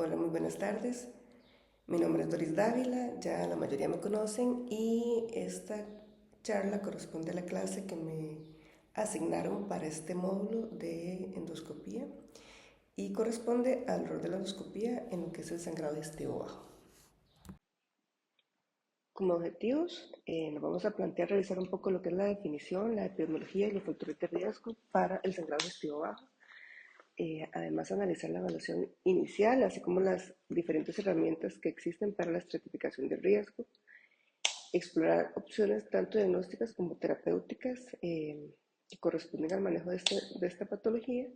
Hola, muy buenas tardes. Mi nombre es Doris Dávila, ya la mayoría me conocen y esta charla corresponde a la clase que me asignaron para este módulo de endoscopía y corresponde al rol de la endoscopía en lo que es el sangrado digestivo bajo. Como objetivos, nos vamos a plantear revisar un poco lo que es la definición, la epidemiología y los factores de riesgo para el sangrado digestivo bajo. Además, analizar la evaluación inicial, así como las diferentes herramientas que existen para la estratificación de riesgo, explorar opciones tanto diagnósticas como terapéuticas que corresponden al manejo de esta patología,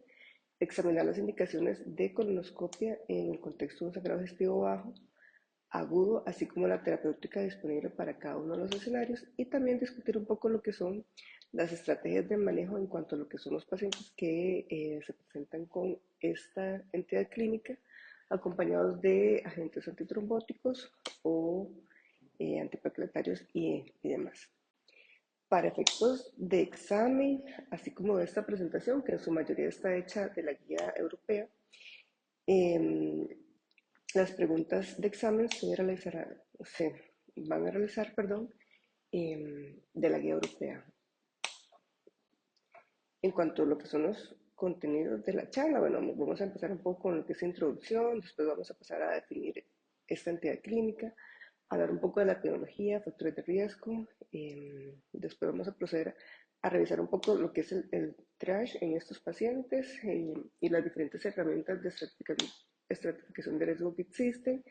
examinar las indicaciones de colonoscopia en el contexto de un sangrado digestivo bajo, agudo, así como la terapéutica disponible para cada uno de los escenarios y también discutir un poco lo que son las estrategias de manejo en cuanto a lo que son los pacientes que se presentan con esta entidad clínica acompañados de agentes antitrombóticos o antiplateletarios y demás. Para efectos de examen, así como de esta presentación, que en su mayoría está hecha de la guía europea, eh, las preguntas de examen se van a realizar, perdón, de la guía europea. En cuanto a lo que son los contenidos de la charla, bueno, vamos a empezar un poco con lo que es introducción, después vamos a pasar a definir esta entidad clínica, hablar un poco de la epidemiología, factores de riesgo, después vamos a proceder a revisar un poco lo que es el triage en estos pacientes y las diferentes herramientas de estratificación de riesgo que existen,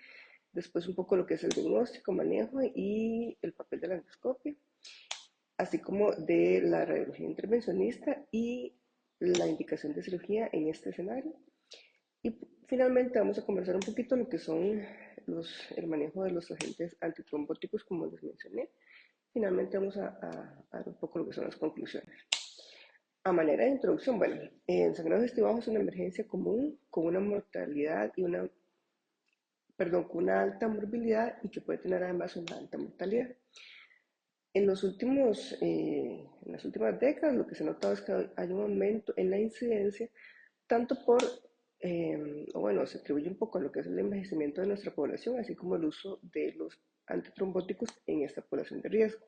después un poco lo que es el diagnóstico, manejo y el papel de la endoscopia, así como de la radiología intervencionista y la indicación de cirugía en este escenario. Y finalmente vamos a conversar un poquito lo que son el manejo de los agentes antitrombóticos, como les mencioné. Finalmente vamos a ver un poco lo que son las conclusiones. A manera de introducción, bueno, el sangrado digestivo bajo es una emergencia común con una mortalidad y con una alta morbilidad y que puede tener además una alta mortalidad. En las últimas décadas lo que se ha notado es que hay un aumento en la incidencia, tanto se atribuye un poco a lo que es el envejecimiento de nuestra población, así como el uso de los antitrombóticos en esta población de riesgo.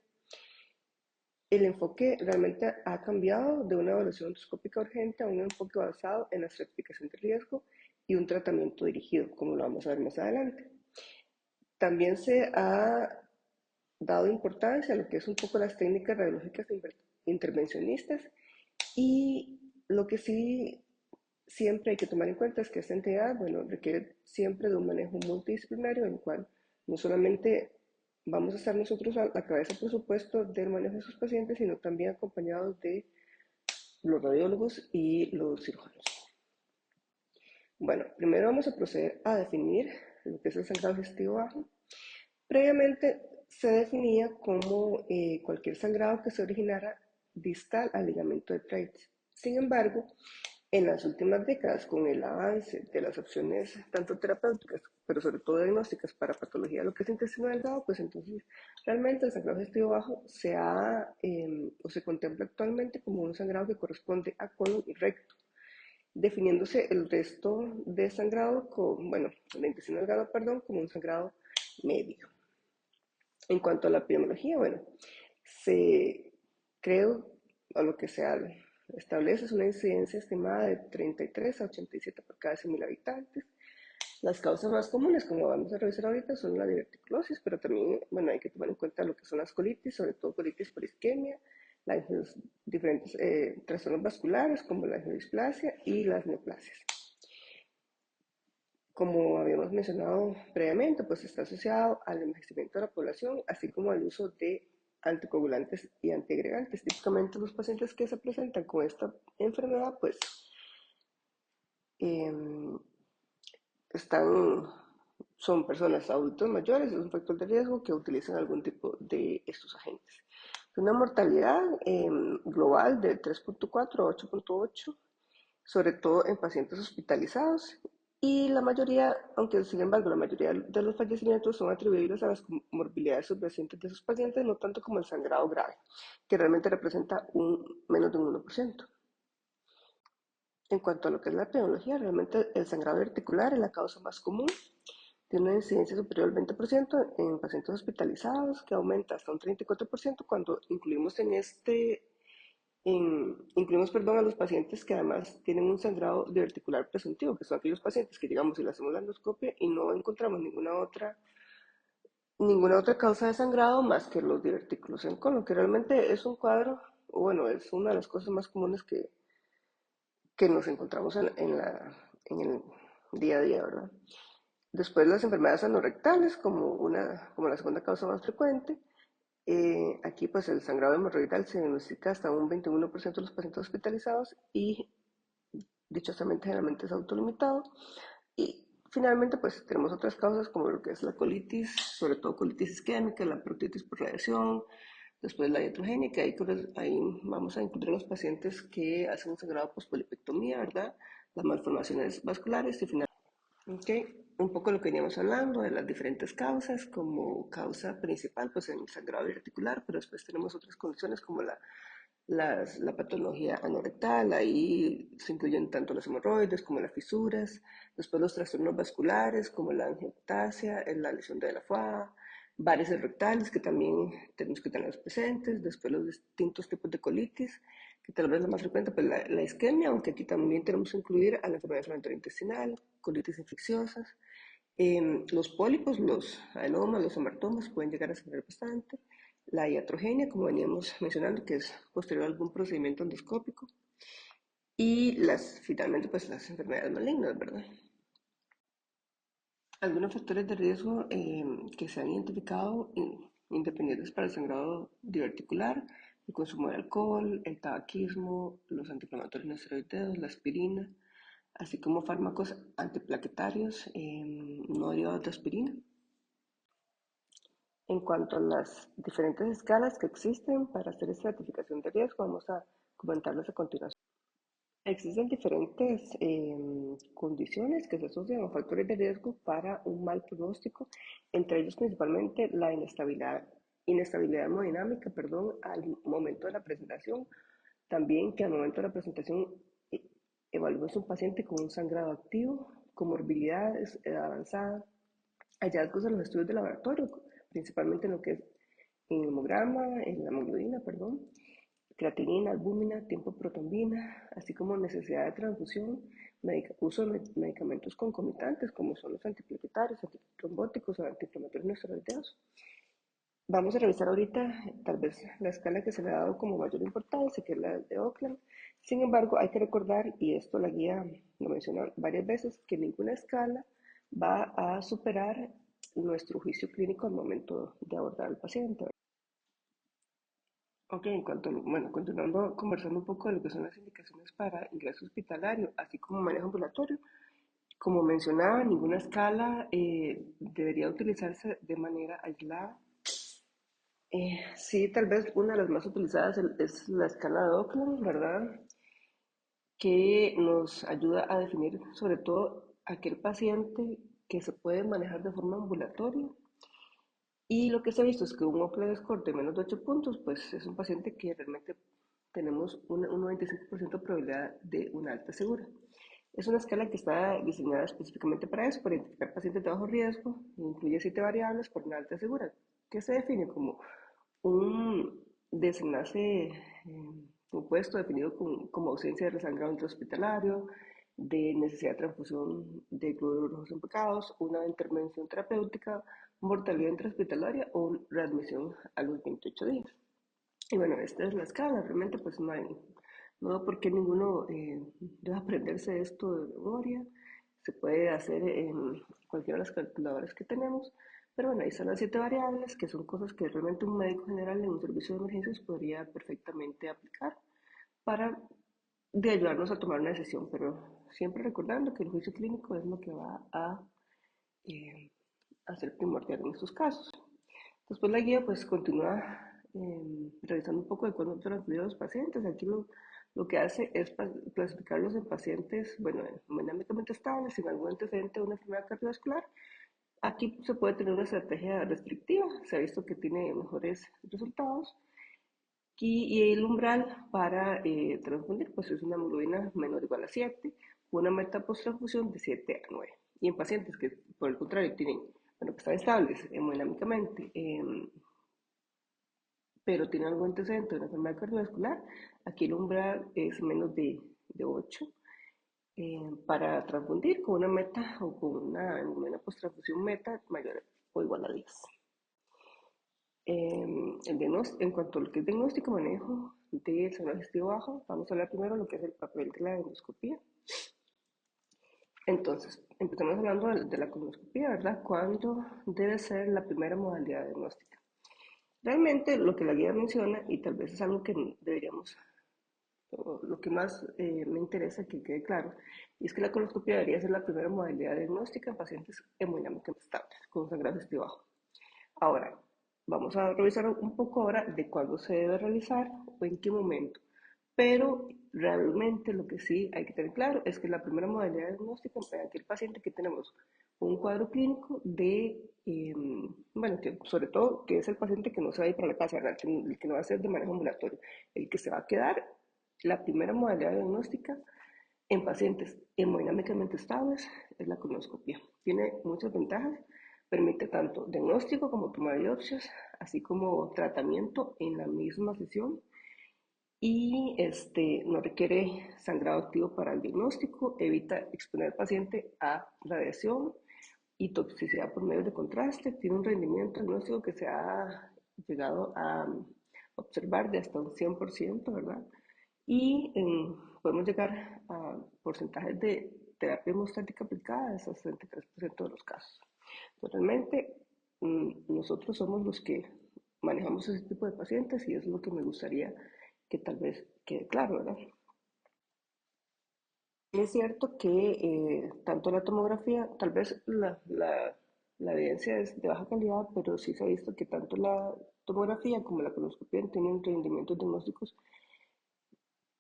El enfoque realmente ha cambiado de una evaluación endoscópica urgente a un enfoque basado en la estratificación de riesgo y un tratamiento dirigido, como lo vamos a ver más adelante. También se ha dado importancia a lo que es un poco las técnicas radiológicas intervencionistas y lo que sí siempre hay que tomar en cuenta es que esta entidad, bueno, requiere siempre de un manejo multidisciplinario en el cual no solamente vamos a estar nosotros a la cabeza, por supuesto, del manejo de sus pacientes, sino también acompañados de los radiólogos y los cirujanos. Bueno, primero vamos a proceder a definir lo que es el sangrado digestivo bajo. Previamente se definía como cualquier sangrado que se originara distal al ligamento de Treitz. Sin embargo, en las últimas décadas, con el avance de las opciones tanto terapéuticas, pero sobre todo diagnósticas para patología de lo que es intestino delgado, pues entonces realmente el sangrado digestivo bajo se contempla actualmente como un sangrado que corresponde a colon y recto, definiéndose el resto de sangrado, bueno, el intestino delgado, perdón, como un sangrado medio. En cuanto a la epidemiología, bueno, se creo, a lo que se establece es una incidencia estimada de 33 a 87 por cada 100.000 habitantes. Las causas más comunes, como vamos a revisar ahorita, son la diverticulosis, pero también, bueno, hay que tomar en cuenta lo que son las colitis, sobre todo colitis por isquemia, los diferentes trastornos vasculares como la angiodisplasia y las neoplasias. Como habíamos mencionado previamente, pues está asociado al envejecimiento de la población, así como al uso de anticoagulantes y antiagregantes. Típicamente los pacientes que se presentan con esta enfermedad, pues eh, están, son personas adultos mayores, es un factor de riesgo que utilizan algún tipo de estos agentes. Una mortalidad global de 3.4 a 8.8, sobre todo en pacientes hospitalizados. Y la mayoría, aunque sin embargo la mayoría de los fallecimientos son atribuibles a las comorbilidades subyacentes de esos pacientes, no tanto como el sangrado grave, que realmente representa menos de un 1%. En cuanto a lo que es la epidemiología, realmente el sangrado articular es la causa más común. Tiene una incidencia superior al 20% en pacientes hospitalizados, que aumenta hasta un 34% cuando incluimos incluimos, perdón, a los pacientes que además tienen un sangrado diverticular presuntivo, que son aquellos pacientes que llegamos y le hacemos la endoscopia y no encontramos ninguna otra causa de sangrado más que los divertículos en colon, que realmente es un cuadro, o bueno, es una de las cosas más comunes que nos encontramos en el día a día, ¿verdad? Después las enfermedades anorrectales como la segunda causa más frecuente. Aquí pues el sangrado hemorroidal se diagnostica hasta un 21% de los pacientes hospitalizados y dichosamente generalmente es autolimitado. Y finalmente pues tenemos otras causas como lo que es la colitis, sobre todo colitis isquémica, la proctitis por radiación, después la iatrogénica, ahí vamos a incluir a los pacientes que hacen un sangrado pospolipectomía, ¿verdad? Las malformaciones vasculares y finalmente, okay, un poco lo que veníamos hablando de las diferentes causas, como causa principal, pues el sangrado articular, pero después tenemos otras condiciones como la patología anorrectal, ahí se incluyen tanto los hemorroides como las fisuras, después los trastornos vasculares como la angioptasia, la lesión de la foie, varices rectales que también tenemos que tener presentes, después los distintos tipos de colitis, que tal vez la más frecuente, pues la isquemia, aunque aquí también tenemos que incluir a la enfermedad inflamatoria intestinal, colitis infecciosas, los pólipos, los adenomas, los hemartomas pueden llegar a sangrar bastante. La iatrogenia, como veníamos mencionando, que es posterior a algún procedimiento endoscópico. Y finalmente, pues las enfermedades malignas, ¿verdad? Algunos factores de riesgo que se han identificado independientes para el sangrado diverticular, el consumo de alcohol, el tabaquismo, los antiinflamatorios no esteroideos, la aspirina, así como fármacos antiplaquetarios no derivados de aspirina. En cuanto a las diferentes escalas que existen para hacer estratificación de riesgo, vamos a comentarlas a continuación. Existen diferentes condiciones que se asocian a factores de riesgo para un mal pronóstico, entre ellos principalmente la inestabilidad hemodinámica, perdón, al momento de la presentación. También que al momento de la presentación eh, evalúes un paciente con un sangrado activo, comorbilidades, edad avanzada, hallazgos en los estudios de laboratorio, principalmente en lo que es en el hemograma, en la hemoglobina, perdón, creatinina, albúmina, tiempo protombina, así como necesidad de transfusión, uso de medicamentos concomitantes como son los antiplaquetarios, antitrombóticos o antiinflamatorios no esteroideos. Vamos a revisar ahorita tal vez la escala que se le ha dado como mayor importancia, que es la de Oakland. Sin embargo, hay que recordar, y esto la guía lo menciona varias veces, que ninguna escala va a superar nuestro juicio clínico al momento de abordar al paciente. Ok, bueno, continuando conversando un poco de lo que son las indicaciones para ingreso hospitalario, así como manejo ambulatorio. Como mencionaba, ninguna escala debería utilizarse de manera aislada. Sí, tal vez una de las más utilizadas es la escala de Oakland, ¿verdad? Que nos ayuda a definir sobre todo aquel paciente que se puede manejar de forma ambulatoria. Y lo que se ha visto es que un Oakland score de menos de 8 puntos, pues es un paciente que realmente tenemos un 95% de probabilidad de una alta segura. Es una escala que está diseñada específicamente para eso, para identificar pacientes de bajo riesgo, e incluye 7 variables por una alta segura, que se define como un desenlace opuesto definido como ausencia de resangrado intrahospitalario, de necesidad de transfusión de cloruro rojos en pecados, una intervención terapéutica, mortalidad intrahospitalaria o readmisión a los 28 días. Y bueno, esta es la escala, realmente pues no veo por qué ninguno debe aprenderse esto de memoria, se puede hacer en cualquiera de las calculadoras que tenemos, pero bueno, ahí están las 7 variables, que son cosas que realmente un médico general en un servicio de emergencias podría perfectamente aplicar para de ayudarnos a tomar una decisión, pero siempre recordando que el juicio clínico es lo que va eh, a ser primordial en estos casos. Después la guía pues continúa revisando un poco de cuándo transferir a los pacientes. Aquí lo que hace es clasificarlos en pacientes, bueno, hemodinámicamente estables, sin algún antecedente de una enfermedad cardiovascular. Aquí se puede tener una estrategia restrictiva, se ha visto que tiene mejores resultados. Y el umbral para transfundir pues es una hemoglobina menor o igual a 7, una meta post-transfusión de 7 a 9. Y en pacientes que por el contrario tienen, bueno, que están estables hemodinámicamente, pero tienen algún antecedente de una enfermedad cardiovascular, aquí el umbral es menos de 8 para transfundir con una meta o con una post-transfusión meta mayor o igual a 10. En cuanto a lo que es diagnóstico y manejo del sangrado digestivo bajo, vamos a hablar primero de lo que es el papel de la endoscopía. Entonces, empezamos hablando de la colonoscopia, ¿verdad? ¿Cuándo debe ser la primera modalidad diagnóstica? Realmente lo que la guía menciona, y tal vez es algo que deberíamos, o lo que más me interesa que quede claro, y es que la colonoscopia debería ser la primera modalidad diagnóstica en pacientes hemodinámicamente estables, con sangrado digestivo bajo. Ahora, vamos a revisar un poco ahora de cuándo se debe realizar o en qué momento. Pero realmente lo que sí hay que tener claro es que la primera modalidad diagnóstica en aquel paciente que tenemos un cuadro clínico bueno, que sobre todo que es el paciente que no se va a ir para la casa, ¿verdad? El que no va a ser de manejo ambulatorio, el que se va a quedar, la primera modalidad diagnóstica en pacientes hemodinámicamente estables es la colonoscopia. Tiene muchas ventajas, permite tanto diagnóstico como toma de biopsias, así como tratamiento en la misma sesión y no requiere sangrado activo para el diagnóstico, evita exponer al paciente a radiación y toxicidad por medio de contraste, tiene un rendimiento diagnóstico que se ha llegado a observar de hasta un 100%, ¿verdad? Y podemos llegar a porcentajes de terapia hemostática aplicada de hasta 63% de los casos. Entonces, realmente, nosotros somos los que manejamos ese tipo de pacientes y es lo que me gustaría que tal vez quede claro, ¿verdad? Es cierto que tanto la tomografía, tal vez la evidencia es de baja calidad, pero sí se ha visto que tanto la tomografía como la colonoscopia tienen rendimientos diagnósticos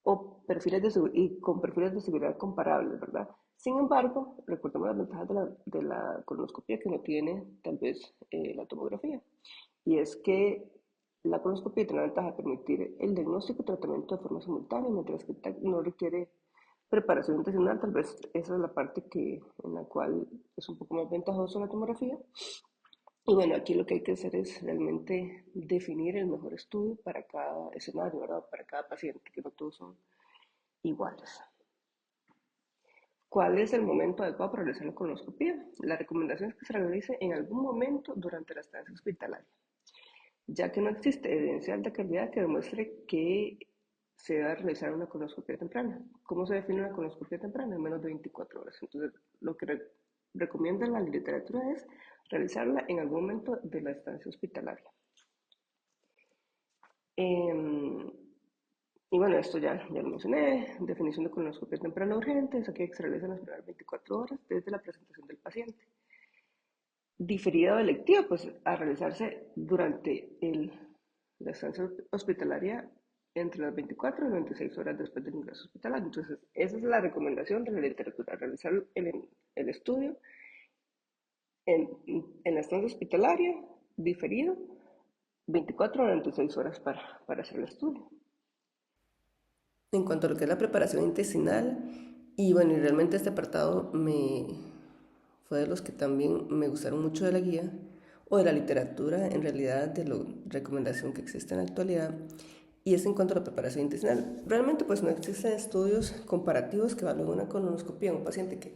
o perfiles y con perfiles de seguridad comparables, ¿verdad? Sin embargo, recordemos las ventajas de la colonoscopia que no tiene tal vez la tomografía. Y es que la colonoscopia tiene la ventaja de permitir el diagnóstico y tratamiento de forma simultánea, mientras que no requiere preparación intestinal. Tal vez esa es la parte en la cual es un poco más ventajosa la tomografía. Y bueno, aquí lo que hay que hacer es realmente definir el mejor estudio para cada escenario, ¿verdad? Para cada paciente, que no todos son iguales. ¿Cuál es el momento adecuado para realizar la colonoscopia? La recomendación es que se realice en algún momento durante la estancia hospitalaria, ya que no existe evidencia de calidad que demuestre que se debe realizar una colonoscopia temprana. ¿Cómo se define una colonoscopia temprana? En menos de 24 horas. Entonces, lo que recomienda la literatura es realizarla en algún momento de la estancia hospitalaria. Y bueno, esto ya lo mencioné, definición de colonoscopia temprana urgente, es aquella que se realiza en las primeras 24 horas desde la presentación del paciente. Diferida o electiva, pues a realizarse durante la estancia hospitalaria entre las 24 y 26 horas después del ingreso hospitalario. Entonces, esa es la recomendación de la literatura, realizar el estudio en la estancia hospitalaria, diferido, 24 a 26 horas para hacer el estudio. En cuanto a lo que es la preparación intestinal, y bueno, y realmente este apartado fue de los que también me gustaron mucho de la guía o de la literatura, en realidad de la recomendación que existe en la actualidad, y es en cuanto a la preparación intestinal. Realmente pues no existen estudios comparativos que evalúen una colonoscopia en un paciente que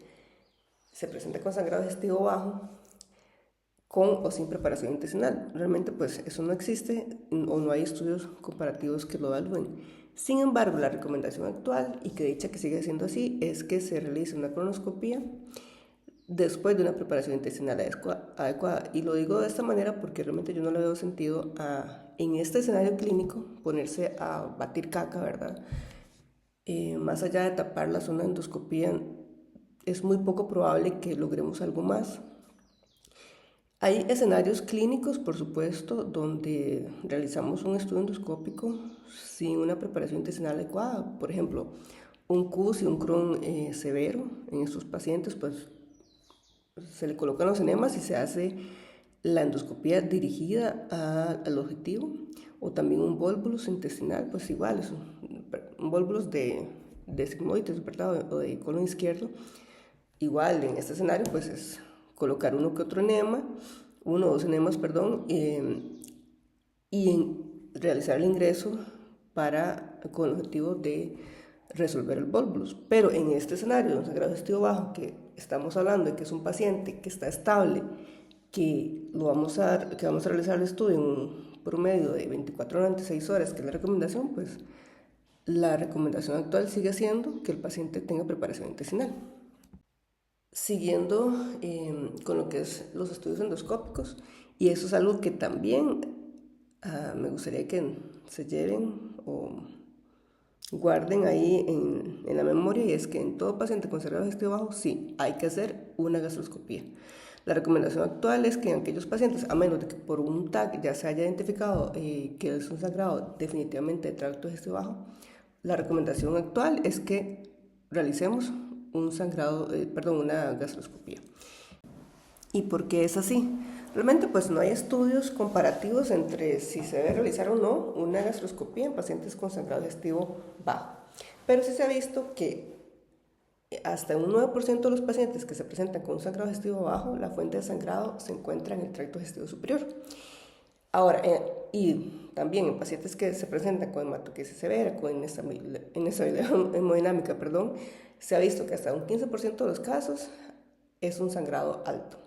se presenta con sangrado digestivo bajo con o sin preparación intestinal. Realmente pues eso no existe o no hay estudios comparativos que lo evalúen. Sin embargo, la recomendación actual, y que dicha que sigue siendo así, es que se realice una colonoscopia después de una preparación intestinal adecuada. Y lo digo de esta manera porque realmente yo no le veo sentido en este escenario clínico ponerse a batir caca, ¿verdad? Más allá de tapar la zona de endoscopía, es muy poco probable que logremos algo más. Hay escenarios clínicos, por supuesto, donde realizamos un estudio endoscópico sin una preparación intestinal adecuada. Por ejemplo, un CUS y un Crohn severo en estos pacientes, pues se le colocan los enemas y se hace la endoscopia dirigida al objetivo. o también un volvulus intestinal, pues igual, es un volvulus de sigmoides, ¿verdad? O de colon izquierdo. Igual en este escenario pues es colocar uno que otro enema, uno o dos enemas, perdón, y realizar el ingreso con el objetivo de resolver el volvulus. Pero en este escenario de un sangrado digestivo bajo, que estamos hablando de que es un paciente que está estable, que vamos a realizar el estudio en un promedio de 24 horas, 6 horas, que es la recomendación, pues la recomendación actual sigue siendo que el paciente tenga preparación intestinal. Siguiendo con lo que es los estudios endoscópicos, y eso es algo que también me gustaría que se lleven o guarden ahí en la memoria, y es que en todo paciente con sangrado digestivo bajo sí hay que hacer una gastroscopía. La recomendación actual es que en aquellos pacientes, a menos de que por un TAC ya se haya identificado que es un sangrado definitivamente de tracto digestivo bajo, la recomendación actual es que realicemos una gastroscopía. ¿Y por qué es así? Realmente pues no hay estudios comparativos entre si se debe realizar o no una gastroscopía en pacientes con sangrado digestivo bajo, pero sí se ha visto que hasta un 9% de los pacientes que se presentan con un sangrado digestivo bajo, la fuente de sangrado se encuentra en el tracto digestivo superior. Ahora, y también en pacientes que se presentan con hematoquesis severa, con inestabilidad hemodinámica, se ha visto que hasta un 15% de los casos es un sangrado alto.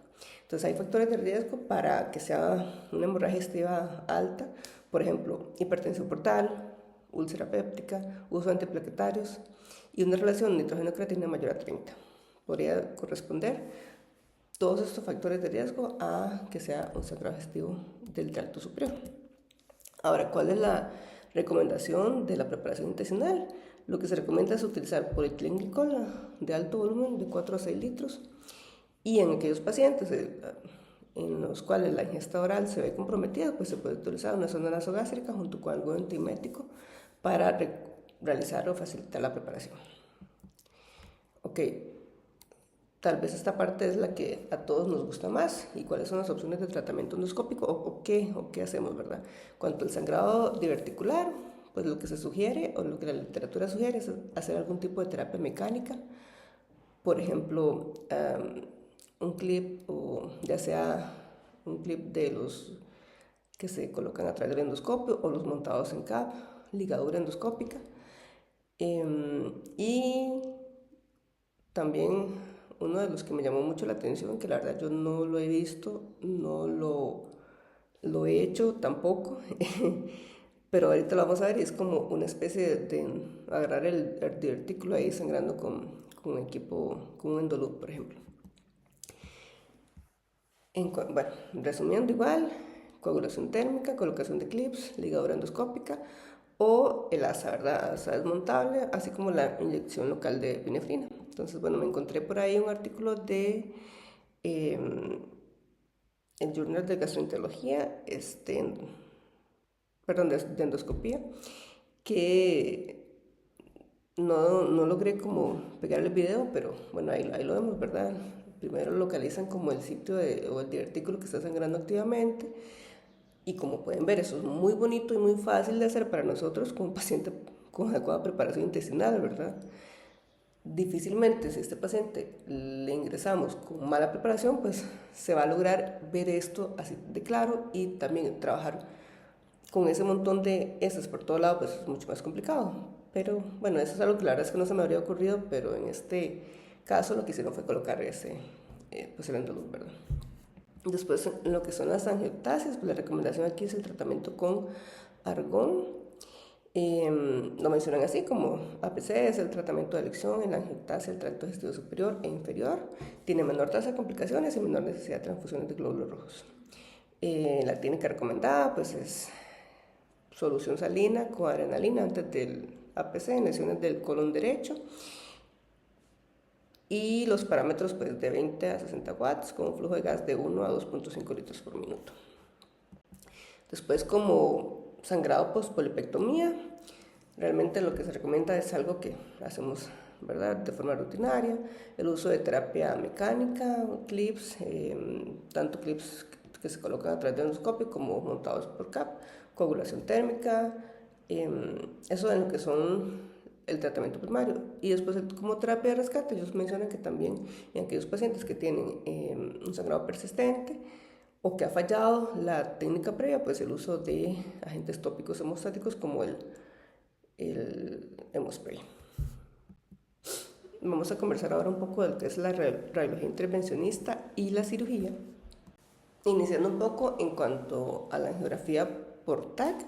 Entonces hay factores de riesgo para que sea una hemorragia digestiva alta, por ejemplo, hipertensión portal, úlcera péptica, uso de antiplaquetarios y una relación nitrógeno-creatinina mayor a 30. Podría corresponder todos estos factores de riesgo a que sea un sangrado digestivo del tracto superior. Ahora, ¿cuál es la recomendación de la preparación intestinal? Lo que se recomienda es utilizar polietilenglicol de alto volumen de 4 a 6 litros, y en aquellos pacientes en los cuales la ingesta oral se ve comprometida, pues se puede utilizar una sonda nasogástrica junto con algo antimético para realizar o facilitar la preparación. Ok, tal vez esta parte es la que a todos nos gusta más. ¿Y cuáles son las opciones de tratamiento endoscópico? ¿O qué hacemos, verdad? Cuanto al sangrado diverticular, pues lo que se sugiere o lo que la literatura sugiere es hacer algún tipo de terapia mecánica. Por ejemplo, un clip, o ya sea un clip de los que se colocan a través del endoscopio o los montados en CAP, ligadura endoscópica. Y también uno de los que me llamó mucho la atención, que la verdad yo no lo he visto, no lo he hecho tampoco, pero ahorita lo vamos a ver, y es como una especie de agarrar el divertículo ahí sangrando con un equipo, con un endoloop, por ejemplo. Bueno, resumiendo igual, coagulación térmica, colocación de clips, ligadura endoscópica o el ASA, ¿verdad? ASA desmontable, así como la inyección local de epinefrina. Entonces, bueno, me encontré por ahí un artículo de el Journal de Gastroenterología, de endoscopía, que no logré como pegar el video, pero bueno, ahí lo vemos, ¿verdad? Primero localizan como el sitio o el divertículo que está sangrando activamente, y como pueden ver, eso es muy bonito y muy fácil de hacer para nosotros como paciente con adecuada preparación intestinal, ¿verdad? Difícilmente, si a este paciente le ingresamos con mala preparación, pues se va a lograr ver esto así de claro, y también trabajar con ese montón de heces por todo lado, pues es mucho más complicado. Pero bueno, eso es algo que la verdad es que no se me habría ocurrido, pero en este caso lo que hicieron fue colocar pues el endoloop, ¿verdad? Después, en lo que son las angioptasias, pues la recomendación aquí es el tratamiento con argón. Lo mencionan así como APC es el tratamiento de elección en la angioptasia del tracto digestivo superior e inferior, tiene menor tasa de complicaciones y menor necesidad de transfusiones de glóbulos rojos. La técnica recomendada pues es solución salina con adrenalina antes del APC en lesiones del colon derecho, y los parámetros pues de 20 a 60 watts con un flujo de gas de 1 a 2.5 litros por minuto. Después, como sangrado post-polipectomía, realmente lo que se recomienda es algo que hacemos, ¿verdad?, de forma rutinaria, el uso de terapia mecánica, clips, tanto clips que se colocan a través del endoscopio como montados por CAP, coagulación térmica, eso en lo que son el tratamiento primario. Y después, como terapia de rescate, ellos mencionan que también en aquellos pacientes que tienen un sangrado persistente o que ha fallado la técnica previa, pues el uso de agentes tópicos hemostáticos como el hemospray. Vamos a conversar ahora un poco de lo que es la radiología intervencionista y la cirugía, iniciando un poco en cuanto a la angiografía por TAC.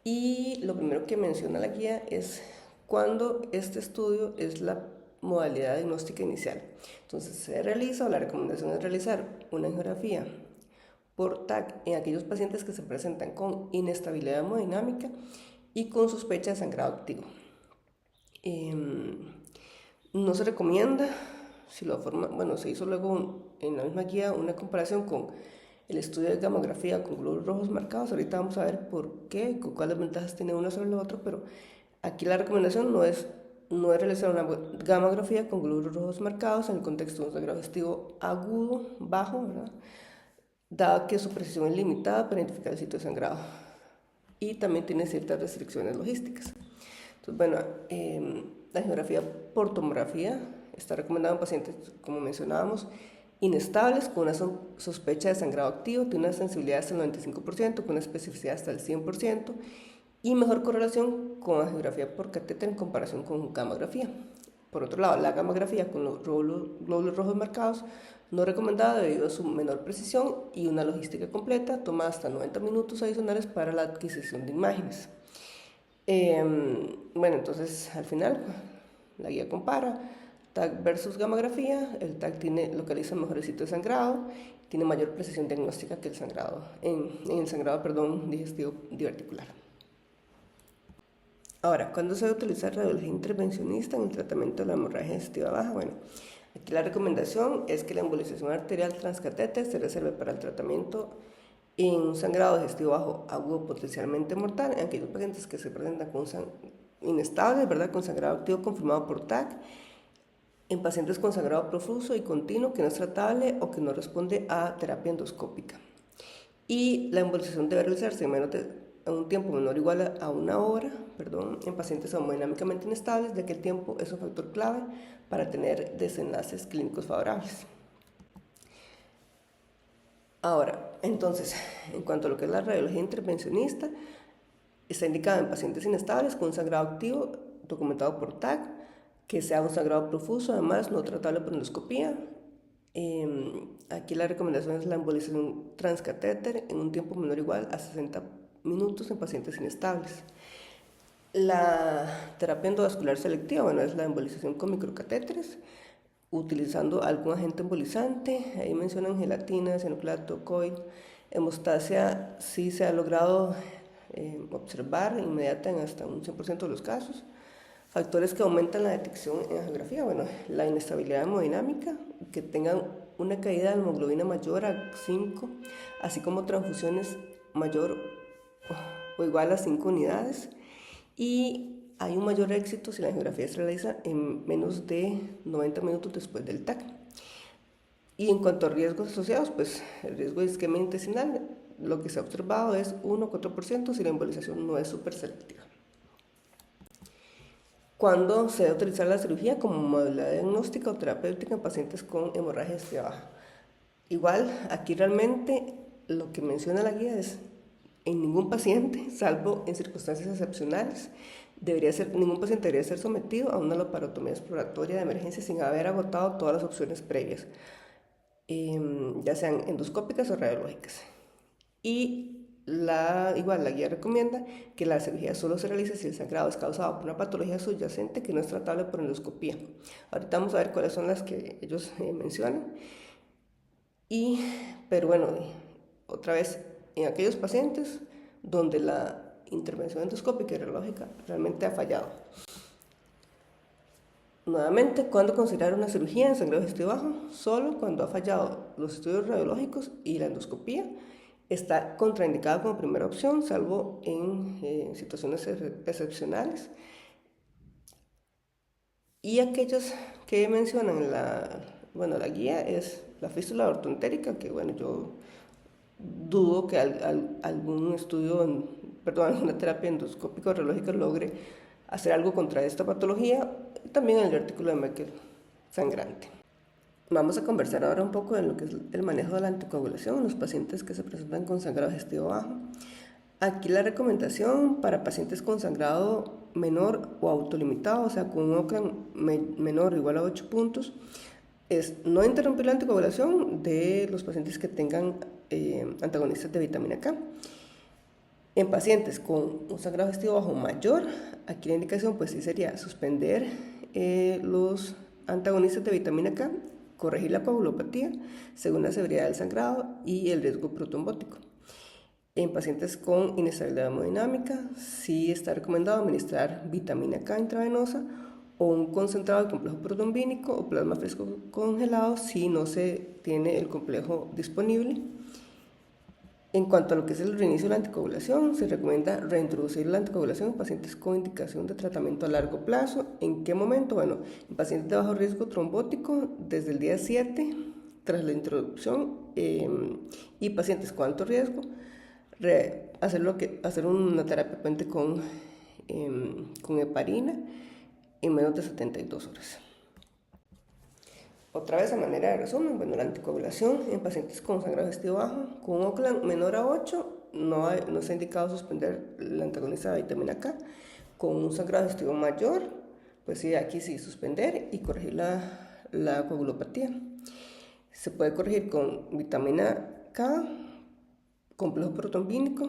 Y lo primero que menciona la guía es cuando este estudio es la modalidad diagnóstica inicial. Entonces se realiza, o la recomendación es realizar una angiografía por TAC en aquellos pacientes que se presentan con inestabilidad hemodinámica y con sospecha de sangrado activo. No se recomienda, se hizo luego en la misma guía una comparación con el estudio de gamografía con glóbulos rojos marcados. Ahorita vamos a ver por qué, cuáles ventajas tiene uno sobre el otro, pero aquí la recomendación no es realizar una gamografía con glóbulos rojos marcados en el contexto de un sangrado digestivo agudo, bajo, ¿verdad? Dado que su precisión es limitada para identificar el sitio de sangrado y también tiene ciertas restricciones logísticas. Entonces, bueno, la angiografía por tomografía está recomendada en pacientes, como mencionábamos, inestables con una sospecha de sangrado activo, tiene una sensibilidad hasta el 95%, con una especificidad hasta el 100% y mejor correlación con angiografía por catéter en comparación con gamografía. Por otro lado, la gamografía con los glóbulos rojos marcados no recomendada debido a su menor precisión y una logística completa, toma hasta 90 minutos adicionales para la adquisición de imágenes. Bueno, entonces al final la guía compara TAC versus gamografía. El TAC localiza mejor el sitio de sangrado, tiene mayor precisión diagnóstica que el sangrado, en el sangrado digestivo diverticular. Ahora, ¿cuándo se debe utilizar radiología intervencionista en el tratamiento de la hemorragia digestiva baja? Bueno, aquí la recomendación es que la embolización arterial transcatéter se reserve para el tratamiento en un sangrado digestivo bajo agudo potencialmente mortal en aquellos pacientes que se presentan con inestables, ¿verdad? Con sangrado activo confirmado por TAC, en pacientes con sangrado profuso y continuo que no es tratable o que no responde a terapia endoscópica. Y la embolización debe realizarse en un tiempo menor o igual a una hora, en pacientes hemodinámicamente inestables, ya que el tiempo es un factor clave para tener desenlaces clínicos favorables. Ahora, entonces, en cuanto a lo que es la radiología intervencionista, está indicada en pacientes inestables con un sangrado activo documentado por TAC, que sea un sangrado profuso, además no tratable por endoscopía. Aquí la recomendación es la embolización transcatéter en un tiempo menor o igual a 60 minutos en pacientes inestables. La terapia endovascular selectiva, es la embolización con microcatéteres, utilizando algún agente embolizante. Ahí mencionan gelatina, cianoclato, coil. Hemostasia sí se ha logrado observar inmediata en hasta un 100% de los casos. Factores que aumentan la detección en angiografía, la inestabilidad hemodinámica, que tengan una caída de hemoglobina mayor a 5, así como transfusiones mayor o igual a 5 unidades. Y hay un mayor éxito si la angiografía se realiza en menos de 90 minutos después del TAC. Y en cuanto a riesgos asociados, pues el riesgo de isquemia intestinal, lo que se ha observado es 1 o 4% si la embolización no es súper selectiva. ¿Cuándo se debe utilizar la cirugía como modalidad diagnóstica o terapéutica en pacientes con hemorragia digestiva baja? Igual, aquí realmente lo que menciona la guía es en ningún paciente, salvo en circunstancias excepcionales, ningún paciente debería ser sometido a una laparotomía exploratoria de emergencia sin haber agotado todas las opciones previas, ya sean endoscópicas o radiológicas. Y la guía recomienda que la cirugía solo se realice si el sangrado es causado por una patología subyacente que no es tratable por endoscopía. Ahorita vamos a ver cuáles son las que ellos mencionan. Pero otra vez, en aquellos pacientes donde la intervención endoscópica y radiológica realmente ha fallado. Nuevamente, ¿cuándo considerar una cirugía en sangrado digestivo bajo? Solo cuando ha fallado los estudios radiológicos y la endoscopía. Está contraindicada como primera opción, salvo en situaciones excepcionales. Y aquellos que mencionan la guía es la fístula ortoentérica, que yo dudo que algún estudio, perdón, alguna terapia endoscópica o radiológica logre hacer algo contra esta patología. También el artículo de Merkel sangrante. Vamos a conversar ahora un poco de lo que es el manejo de la anticoagulación en los pacientes que se presentan con sangrado digestivo bajo. Aquí la recomendación para pacientes con sangrado menor o autolimitado, o sea, con un OCLAN menor o igual a 8 puntos, es no interrumpir la anticoagulación de los pacientes que tengan antagonistas de vitamina K. En pacientes con un sangrado digestivo bajo mayor, aquí la indicación pues sí sería suspender los antagonistas de vitamina K, corregir la coagulopatía según la severidad del sangrado y el riesgo protrombótico. En pacientes con inestabilidad hemodinámica, sí está recomendado administrar vitamina K intravenosa o un concentrado de complejo protrombínico o plasma fresco congelado si no se tiene el complejo disponible. En cuanto a lo que es el reinicio de la anticoagulación, se recomienda reintroducir la anticoagulación en pacientes con indicación de tratamiento a largo plazo. ¿En qué momento? Bueno, en pacientes de bajo riesgo trombótico desde el día 7 tras la introducción y pacientes con alto riesgo, hacer una terapia puente con heparina en menos de 72 horas. Otra vez, a manera de resumen, bueno, la anticoagulación en pacientes con sangrado digestivo bajo, con un OCLAN menor a 8, no se ha indicado suspender el antagonista de vitamina K. Con un sangrado digestivo mayor, pues sí, aquí sí suspender y corregir la coagulopatía. Se puede corregir con vitamina K, complejo protrombínico,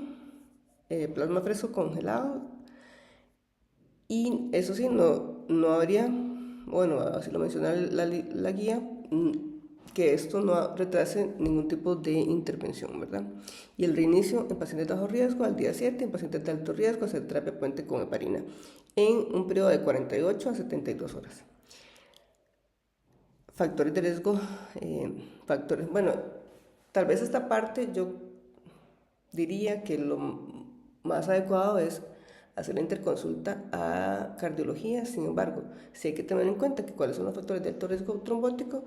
plasma fresco congelado, y eso sí, no habría, bueno, así lo menciona la guía, que esto no retrase ningún tipo de intervención, ¿verdad? Y el reinicio en pacientes de bajo riesgo al día 7, en pacientes de alto riesgo, hacer terapia puente con heparina en un periodo de 48 a 72 horas. Factores de riesgo, bueno, tal vez esta parte yo diría que lo más adecuado es hacer la interconsulta a cardiología. Sin embargo, sí hay que tener en cuenta que cuáles son los factores de alto riesgo trombótico,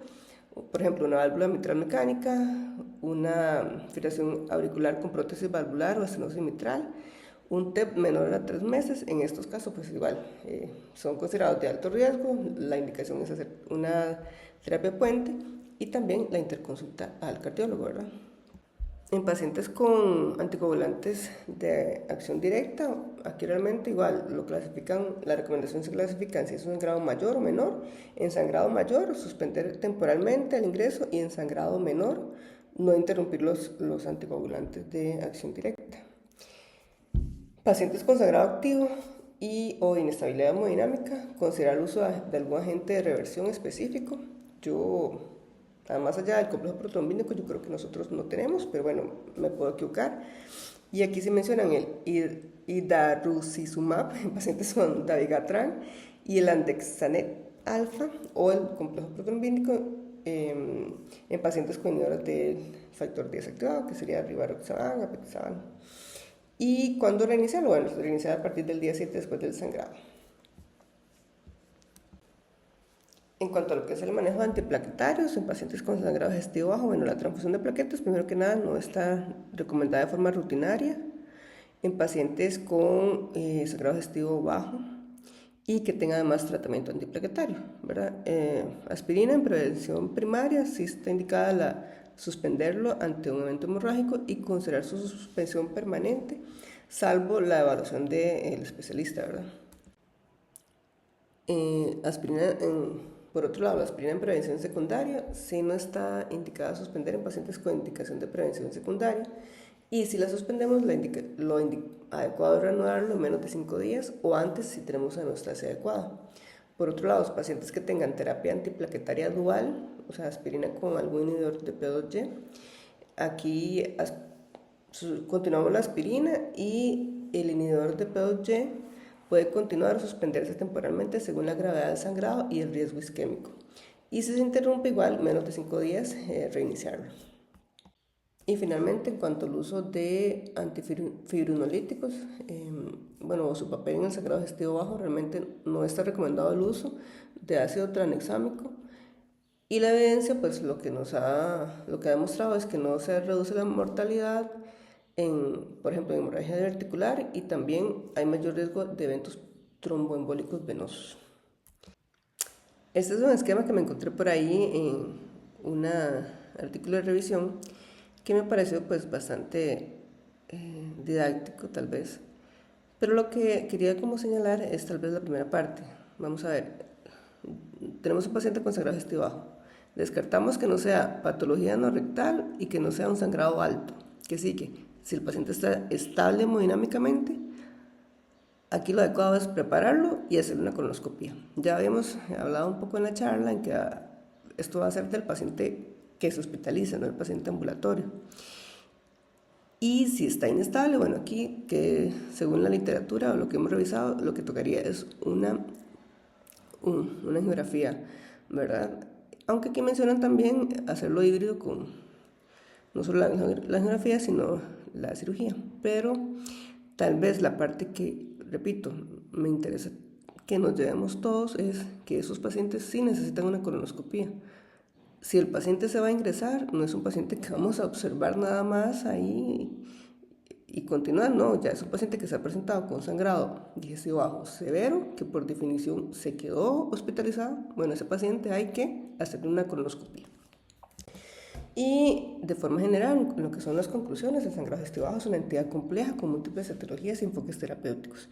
por ejemplo, una válvula mitral mecánica, una fibrilación auricular con prótesis valvular o estenosis mitral, un TEP menor a 3 meses. En estos casos, pues igual, son considerados de alto riesgo. La indicación es hacer una terapia puente y también la interconsulta al cardiólogo, ¿verdad? En pacientes con anticoagulantes de acción directa, aquí realmente igual lo clasifican, la recomendación se clasifica en si es un sangrado mayor o menor. En sangrado mayor, suspender temporalmente el ingreso, y en sangrado menor, no interrumpir los anticoagulantes de acción directa. Pacientes con sangrado activo o inestabilidad hemodinámica, considerar el uso de algún agente de reversión específico. Más allá del complejo protrombínico, yo creo que nosotros no tenemos, pero bueno, me puedo equivocar. Y aquí se mencionan el idarucizumab en pacientes con dabigatran y el andexanet alfa o el complejo protrombínico en pacientes con inhibidores del factor 10 activado, que sería rivaroxaban, apixaban. ¿Y cuándo reiniciarlo? Bueno, reiniciar a partir del día 7 después del sangrado. En cuanto a lo que es el manejo de antiplaquetarios en pacientes con sangrado digestivo bajo, bueno, la transfusión de plaquetas, primero que nada, no está recomendada de forma rutinaria en pacientes con sangrado digestivo bajo y que tengan además tratamiento antiplaquetario, ¿verdad? Aspirina en prevención primaria, sí está indicada suspenderlo ante un evento hemorrágico y considerar su suspensión permanente, salvo la evaluación del especialista, ¿verdad? Por otro lado, la aspirina en prevención secundaria sí no está indicada suspender en pacientes con indicación de prevención secundaria, y si la suspendemos, lo adecuado es reanudarlo en menos de 5 días o antes si tenemos una hemostasia adecuada. Por otro lado, los pacientes que tengan terapia antiplaquetaria dual, o sea, aspirina con algún inhibidor de P2Y, aquí continuamos la aspirina y el inhibidor de P2Y puede continuar o suspenderse temporalmente según la gravedad del sangrado y el riesgo isquémico. Y si se interrumpe, igual, menos de 5 días, reiniciarlo. Y finalmente, en cuanto al uso de antifibrinolíticos, bueno, su papel en el sangrado digestivo bajo, realmente no está recomendado el uso de ácido tranexámico Y la evidencia, pues lo que ha demostrado es que no se reduce la mortalidad por ejemplo, en hemorragia articular, y también hay mayor riesgo de eventos tromboembólicos venosos. Este es un esquema que me encontré por ahí en un artículo de revisión que me pareció pues bastante didáctico tal vez, pero lo que quería como señalar es tal vez la primera parte. Vamos a ver, tenemos un paciente con sangrado digestivo bajo, descartamos que no sea patología no rectal y que no sea un sangrado alto, que sigue, si el paciente está estable hemodinámicamente, aquí lo adecuado es prepararlo y hacer una colonoscopia. Ya habíamos hablado un poco en la charla en que esto va a ser del paciente que se hospitaliza, no el paciente ambulatorio. Y si está inestable, bueno, aquí que según la literatura o lo que hemos revisado, lo que tocaría es una angiografía, ¿verdad? Aunque aquí mencionan también hacerlo híbrido con no solo la angiografía, sino la cirugía. Pero tal vez la parte que, repito, me interesa que nos llevemos todos es que esos pacientes sí necesitan una colonoscopia. Si el paciente se va a ingresar, no es un paciente que vamos a observar nada más ahí y continuar, no, ya es un paciente que se ha presentado con sangrado digestivo bajo severo, que por definición se quedó hospitalizado. Bueno, ese paciente hay que hacerle una colonoscopia. Y de forma general, lo que son las conclusiones, el sangrado digestivo bajo es una entidad compleja con múltiples etiologías y enfoques terapéuticos.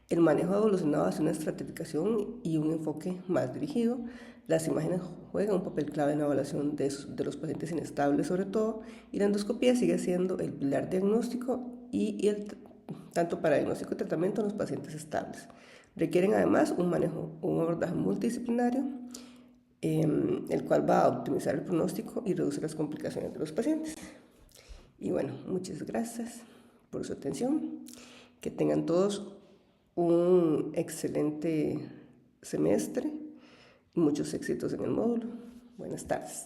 El manejo ha evolucionado hacia una estratificación y un enfoque más dirigido. Las imágenes juegan un papel clave en la evaluación de los pacientes inestables sobre todo, y la endoscopia sigue siendo el pilar diagnóstico tanto para diagnóstico y tratamiento en los pacientes estables. Requieren además un abordaje multidisciplinario, el cual va a optimizar el pronóstico y reducir las complicaciones de los pacientes. Y bueno, muchas gracias por su atención. Que tengan todos un excelente semestre y muchos éxitos en el módulo. Buenas tardes.